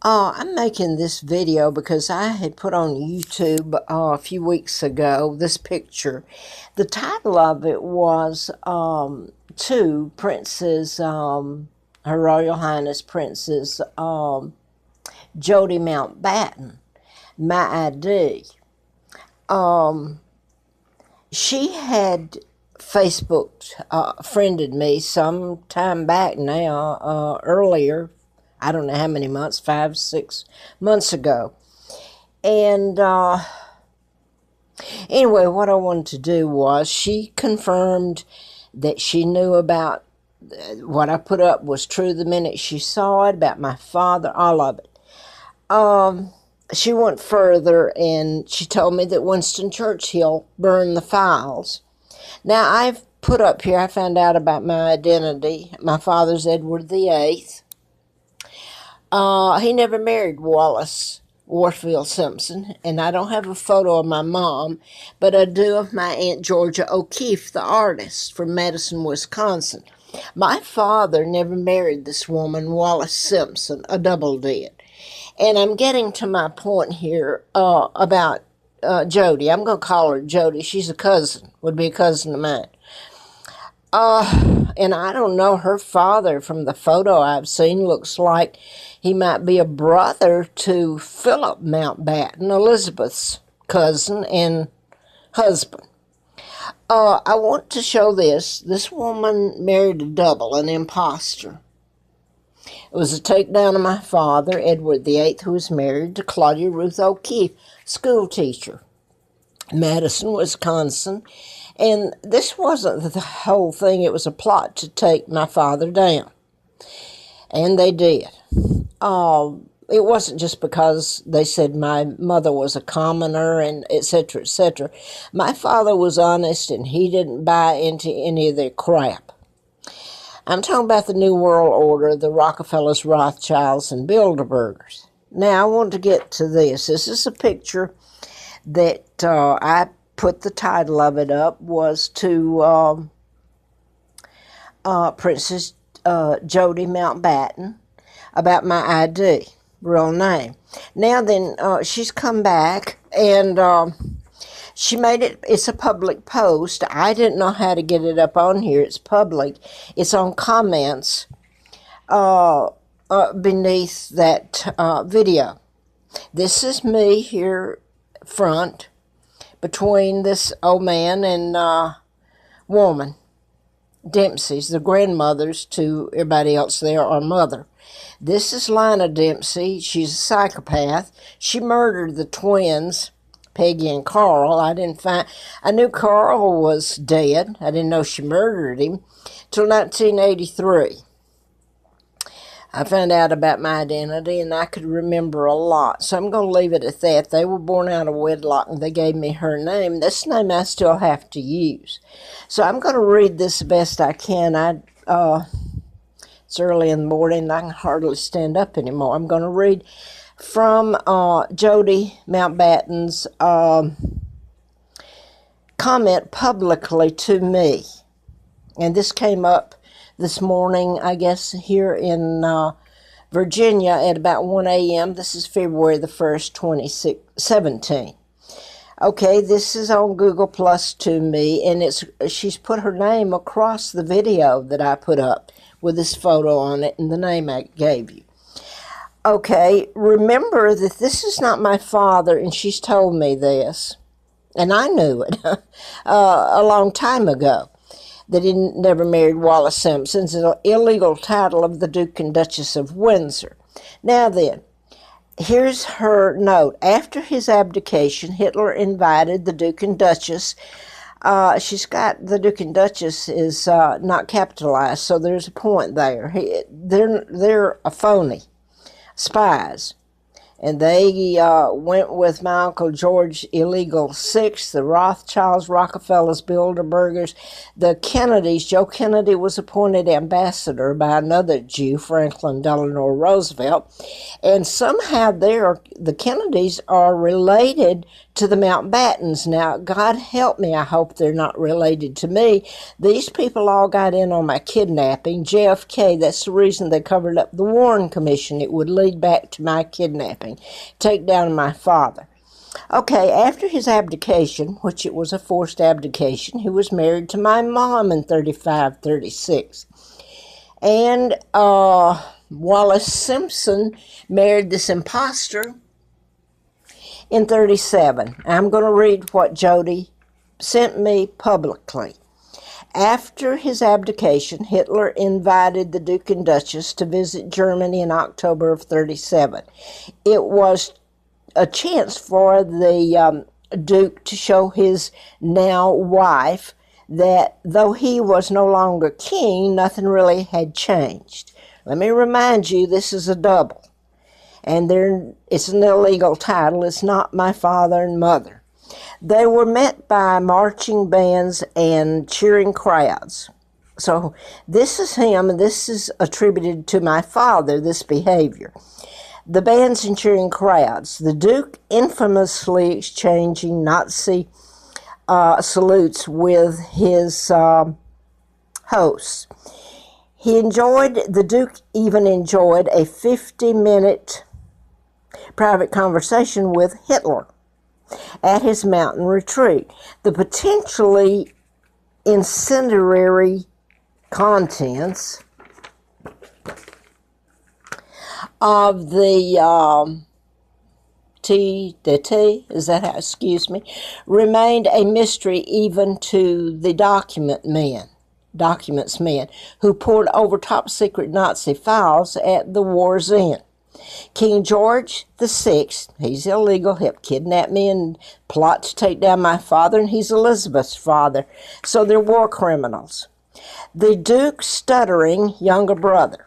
I'm making this video because I had put on YouTube a few weeks ago this picture. The title of it was to Princess, Her Royal Highness Princess Jodie Mountbatten, my ID. She had Facebook friended me some time back now, earlier. I don't know how many months, 5, 6 months ago. And anyway, what I wanted to do was she confirmed that she knew about what I put up was true the minute she saw it, about my father, all of it. She went further and she told me that Winston Churchill burned the files. Now, I've put up here, I found out about my identity. My father's Edward VIII. He never married Wallace Warfield Simpson, and I don't have a photo of my mom, but I do of my Aunt Georgia O'Keeffe, the artist from Madison, Wisconsin. My father never married this woman, Wallace Simpson, a double did. And I'm getting to my point here about Jodie. I'm going to call her Jodie. She's a cousin, would be a cousin of mine. And I don't know, her father from the photo I've seen looks like he might be a brother to Philip Mountbatten, Elizabeth's cousin and husband. I want to show this. This woman married a double, an imposter. It was a takedown of my father, Edward VIII, who was married to Claudia Ruth O'Keeffe, school teacher, Madison, Wisconsin. And this wasn't the whole thing. It was a plot to take my father down. And they did. It wasn't just because they said my mother was a commoner and et cetera, et cetera. My father was honest and he didn't buy into any of their crap. I'm talking about the New World Order, the Rockefellers, Rothschilds, and Bilderbergers. Now, I want to get to this. This is a picture that I put the title of it up, was to Princess Jodie Mountbatten, about my ID, real name. Now then, she's come back and she made it, it's a public post. I didn't know how to get it up on here. It's public. It's on comments beneath that video. This is me here front between this old man and woman. Dempsey's, the grandmothers to everybody else there, or mother. This is Lina Dempsey. She's a psychopath. She murdered the twins, Peggy and Carl. I knew Carl was dead. I didn't know she murdered him till 1983. I found out about my identity, and I could remember a lot. So I'm going to leave it at that. They were born out of wedlock, and they gave me her name. This name I still have to use. So I'm going to read this the best I can. It's early in the morning, and I can hardly stand up anymore. I'm going to read from Jodie Mountbatten's comment publicly to me. And this came up this morning, I guess, here in Virginia at about 1 a.m. This is February the 1st, 2017. Okay, this is on Google Plus to me, and she's put her name across the video that I put up with this photo on it and the name I gave you. Okay, remember that this is not my father, and she's told me this, and I knew it a long time ago, that he never married Wallace Simpson. It's an illegal title of the Duke and Duchess of Windsor. Now then, here's her note. After his abdication, Hitler invited the Duke and Duchess. She's got the Duke and Duchess is not capitalized, so there's a point there. They're a phony, spies. And they went with my Uncle George illegal six, the Rothschilds, Rockefellers, Bilderbergers, the Kennedys. Joe Kennedy was appointed ambassador by another Jew, Franklin Delano Roosevelt. And somehow the Kennedys are related to the Mountbattens. Now, God help me, I hope they're not related to me. These people all got in on my kidnapping. JFK, that's the reason they covered up the Warren Commission. It would lead back to my kidnapping, take down my father. Okay, after his abdication, which it was a forced abdication, he was married to my mom in 35, 36. And Wallace Simpson married this imposter in 37. I'm going to read what Jodie sent me publicly. After his abdication, Hitler invited the Duke and Duchess to visit Germany in October of 37. It was a chance for the Duke to show his now wife that though he was no longer king, nothing really had changed. Let me remind you, this is a double. And it's an illegal title. It's not my father and mother. They were met by marching bands and cheering crowds. So this is him, and this is attributed to my father, this behavior. The bands and cheering crowds. The Duke infamously exchanging Nazi salutes with his hosts. The Duke even enjoyed a 50-minute private conversation with Hitler at his mountain retreat. The potentially incendiary contents of the remained a mystery even to the documents men who pored over top secret Nazi files at the war's end. King George VI, he's illegal, helped kidnap me and plot to take down my father, and he's Elizabeth's father, so they're war criminals. The Duke's stuttering younger brother,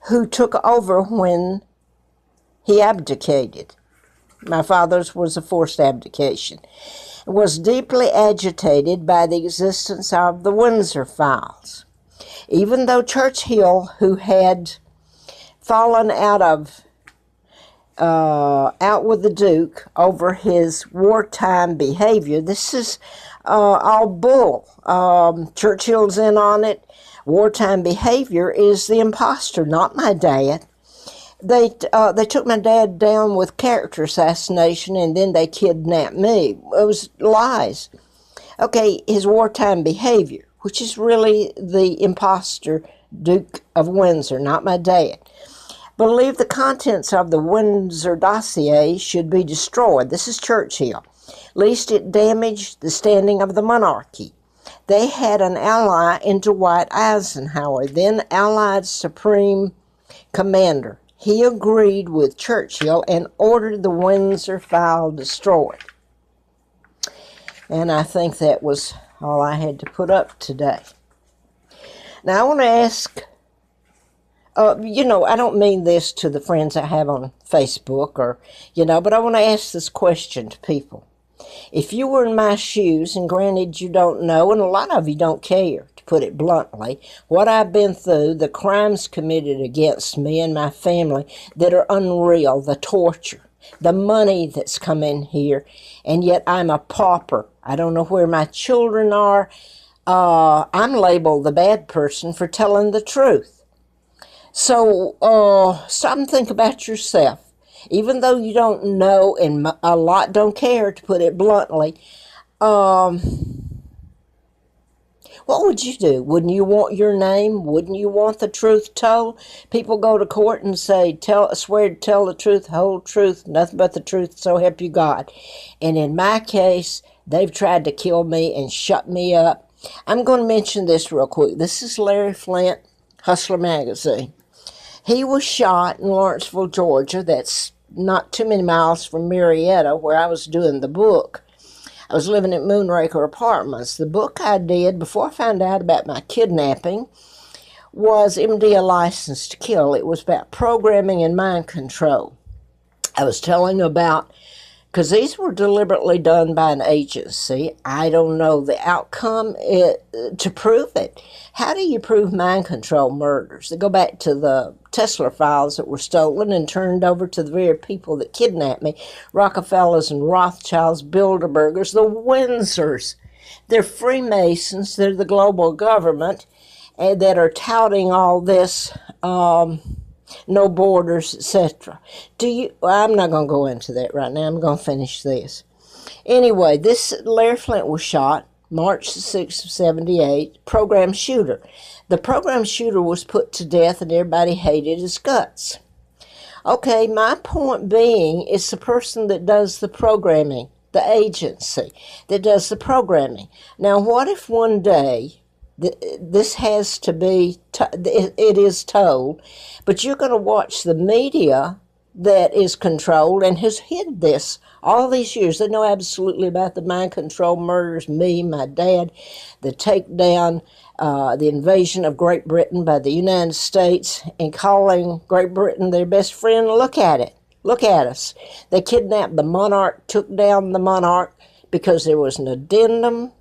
who took over when he abdicated. My father's was a forced abdication. Was deeply agitated by the existence of the Windsor files. Even though Churchill, who had fallen out with the Duke over his wartime behavior, this is all bull. Churchill's in on it. Wartime behavior is the imposter, not my dad. They took my dad down with character assassination, and then they kidnapped me. It was lies. Okay, his wartime behavior, which is really the imposter Duke of Windsor, not my dad. Believe the contents of the Windsor dossier should be destroyed. This is Churchill. Lest it damaged the standing of the monarchy. They had an ally in Dwight Eisenhower, then Allied Supreme Commander. He agreed with Churchill and ordered the Windsor file destroyed. And I think that was all I had to put up today. Now I want to ask, I don't mean this to the friends I have on Facebook but I want to ask this question to people. If you were in my shoes, and granted you don't know, and a lot of you don't care, to put it bluntly, what I've been through, the crimes committed against me and my family that are unreal, the torture, the money that's come in here, and yet I'm a pauper. I don't know where my children are. I'm labeled the bad person for telling the truth. So stop and think about yourself. Even though you don't know, and a lot don't care, to put it bluntly, what would you do? Wouldn't you want your name? Wouldn't you want the truth told? People go to court and say, swear to tell the truth, whole truth, nothing but the truth, so help you God. And in my case, they've tried to kill me and shut me up. I'm going to mention this real quick. This is Larry Flint, Hustler Magazine. He was shot in Lawrenceville, Georgia. That's not too many miles from Marietta, where I was doing the book. I was living at Moonraker Apartments. The book I did before I found out about my kidnapping was MD, A License to Kill. It was about programming and mind control. I was telling about, because these were deliberately done by an agency. I don't know the outcome to prove it. How do you prove mind control murders? They go back to the Tesla files that were stolen and turned over to the very people that kidnapped me. Rockefellers and Rothschilds, Bilderbergers, the Windsors. They're Freemasons. They're the global government that are touting all this no borders, etc. I'm not going to go into that right now. I'm going to finish this. Anyway, this Larry Flint was shot March 6, 78, program shooter. The program shooter was put to death and everybody hated his guts. Okay, my point being, it's the person that does the programming, the agency that does the programming. Now, what if one day this has to be, it is told, but you're going to watch the media that is controlled and has hid this all these years. They know absolutely about the mind control murders, me, my dad, the takedown, the invasion of Great Britain by the United States and calling Great Britain their best friend. Look at it. Look at us. They kidnapped the monarch, took down the monarch because there was an addendum.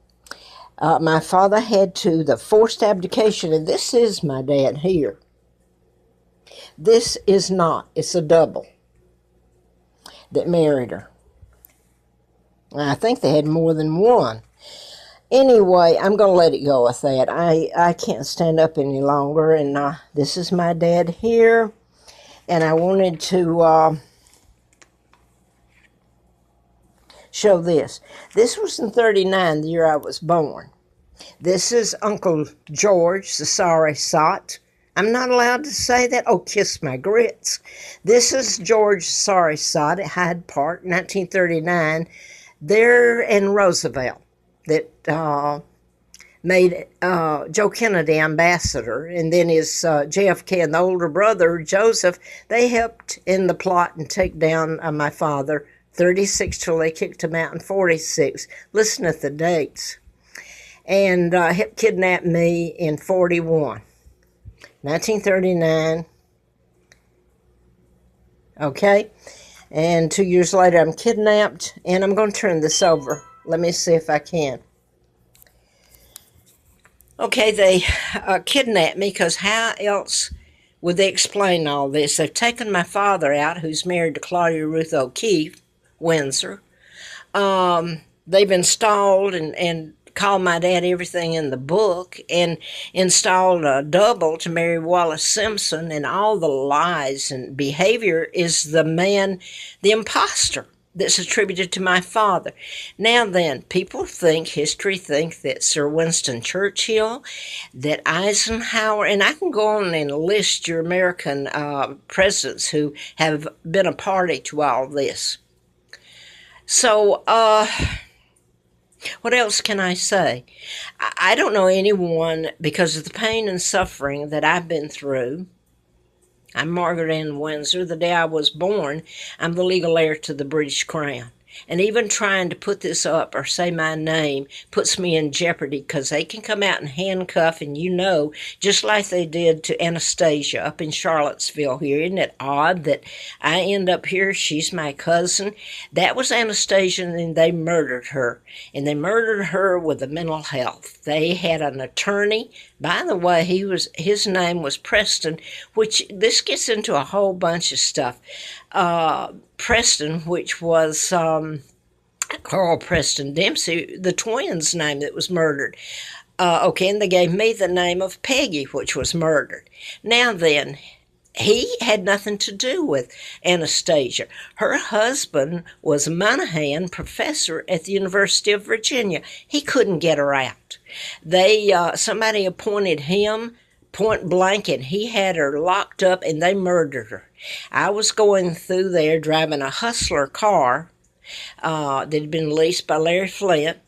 My father had the forced abdication, and this is my dad here. This is not. It's a double that married her. I think they had more than one. Anyway, I'm going to let it go with that. I can't stand up any longer, and this is my dad here, and I wanted to show this. This was in 39, the year I was born. This is Uncle George, the sorry sot. I'm not allowed to say that. Oh, kiss my grits. This is George Sorry Sot at Hyde Park, 1939. There in Roosevelt that made Joe Kennedy ambassador, and then his JFK and the older brother, Joseph, they helped in the plot and take down my father, 36 till they kicked him out in 46. Listen at the dates. And helped kidnap me in 41. 1939, okay, and 2 years later I'm kidnapped, and I'm going to turn this over. Let me see if I can. Okay, they kidnapped me because how else would they explain all this? They've taken my father out, who's married to Claudia Ruth O'Keefe, Windsor. They've installed and called my dad everything in the book and installed a double to Mary Wallace Simpson, and all the lies and behavior is the man, the imposter that's attributed to my father. Now then, people think, history think that Sir Winston Churchill, that Eisenhower, and I can go on and list your American presidents who have been a party to all this. So, what else can I say? I don't know anyone, because of the pain and suffering that I've been through. I'm Margaret Ann Windsor. The day I was born, I'm the legal heir to the British Crown. And even trying to put this up or say my name puts me in jeopardy, because they can come out and handcuff, and just like they did to Anastasia up in Charlottesville here. Isn't it odd that I end up here? She's my cousin. That was Anastasia, and they murdered her. And they murdered her with a mental health. They had an attorney. By the way, his name was Preston, which this gets into a whole bunch of stuff. Preston, which was Carl Preston Dempsey, the twins' name that was murdered. Okay, and they gave me the name of Peggy, which was murdered. Now then, he had nothing to do with Anastasia. Her husband was a Monahan professor at the University of Virginia. He couldn't get her out. Somebody appointed him point blank, and he had her locked up, and they murdered her. I was going through there driving a Hustler car that had been leased by Larry Flint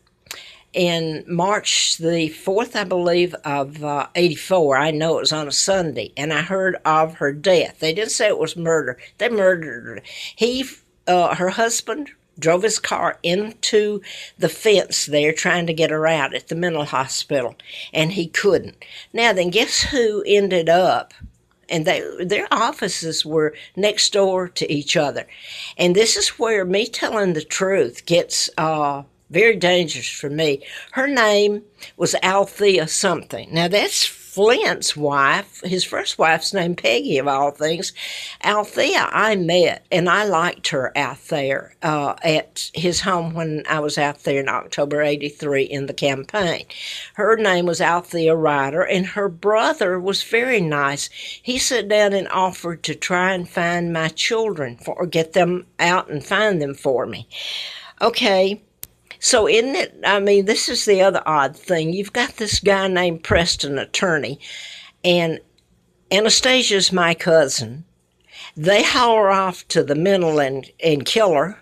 in March the 4th, I believe, of 84. I know it was on a Sunday, and I heard of her death. They didn't say it was murder. They murdered her. Her husband drove his car into the fence there trying to get her out at the mental hospital, and he couldn't. Now then, guess who ended up and their offices were next door to each other. And this is where me telling the truth gets very dangerous for me. Her name was Althea something. Now, that's Flint's wife. His first wife's name Peggy, of all things. Althea I met, and I liked her out there at his home when I was out there in October '83 in the campaign. Her name was Althea Ryder, and her brother was very nice. He sat down and offered to try and find my children or get them out and find them for me. Okay. So isn't it, I mean, this is the other odd thing. You've got this guy named Preston, attorney, and Anastasia's my cousin. They haul her off to the mental and kill her.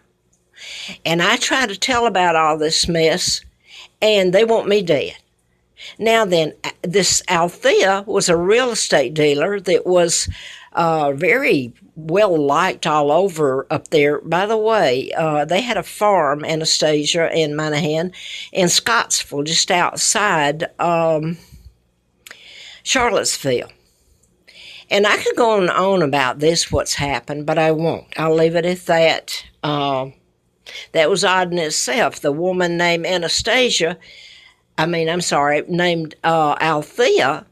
And I try to tell about all this mess, and they want me dead. Now then, this Althea was a real estate dealer that was very well liked all over up there. By the way, they had a farm, Anastasia and Monahan, in Scottsville, just outside Charlottesville. And I could go on about this, what's happened, but I won't. I'll leave it at that. That was odd in itself. The woman named named Althea,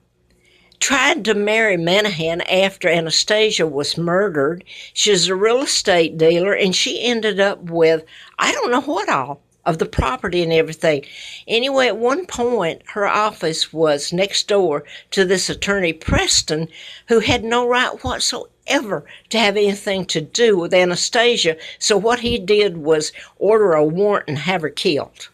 tried to marry Monahan after Anastasia was murdered. She's a real estate dealer, and she ended up with, I don't know what all, of the property and everything. Anyway, at one point, her office was next door to this attorney, Preston, who had no right whatsoever to have anything to do with Anastasia. So what he did was order a warrant and have her killed.